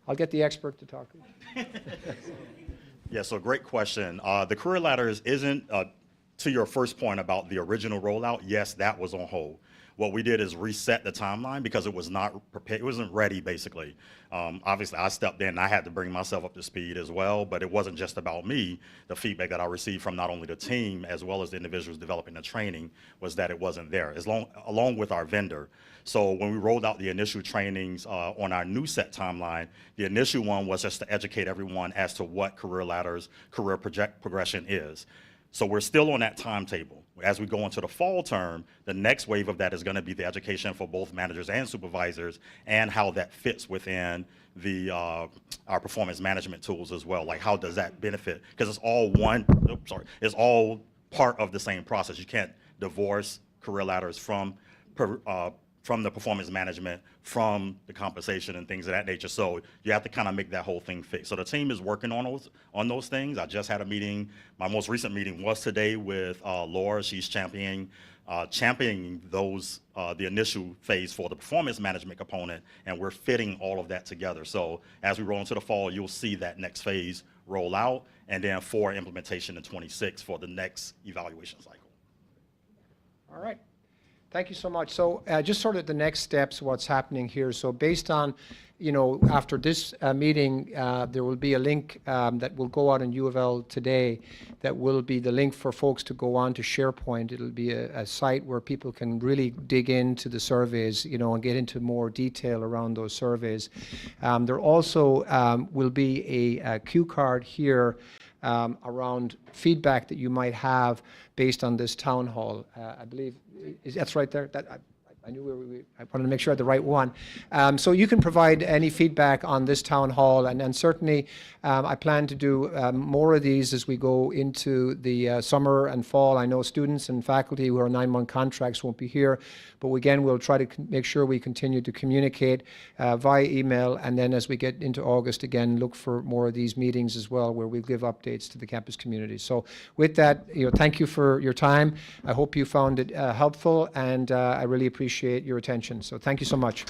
I'll get the expert to talk. Yeah, so great question. The career ladders isn't, to your first point about the original rollout, yes, that was on hold. What we did is reset the timeline because it was not prepared, it wasn't ready basically. Obviously I stepped in and I had to bring myself up to speed as well, but it wasn't just about me. The feedback that I received from not only the team as well as the individuals developing the training was that it wasn't there, along with our vendor. So when we rolled out the initial trainings on our new set timeline, the initial one was just to educate everyone as to what career ladders, career progression is. So we're still on that timetable. As we go into the fall term, the next wave of that is going to be the education for both managers and supervisors and how that fits within the our performance management tools as well. Like how does that benefit? Because it's all it's all part of the same process. You can't divorce career ladders from the performance management, from the compensation and things of that nature. So you have to kind of make that whole thing fit. So the team is working on those things. I just had a meeting. My most recent meeting was today with Laura. She's championing those the initial phase for the performance management component, and we're fitting all of that together. So as we roll into the fall, you'll see that next phase roll out, and then for implementation in 26 for the next evaluation cycle. All right. Thank you so much. So just sort of the next steps, what's happening here. So based on, after this meeting, there will be a link that will go out on U of L today that will be the link for folks to go on to SharePoint. It'll be a site where people can really dig into the surveys, and get into more detail around those surveys. There also will be a cue card here around feedback that you might have based on this town hall. I believe that's right there. I knew I wanted to make sure I had the right one. So you can provide any feedback on this town hall, and certainly I plan to do more of these as we go into the summer and fall. I know students and faculty who are 9-month contracts won't be here, but again, we'll try to make sure we continue to communicate via email, and then as we get into August, again, look for more of these meetings as well, where we give updates to the campus community. So with that, thank you for your time. I hope you found it helpful, and I really appreciate your attention. So thank you so much.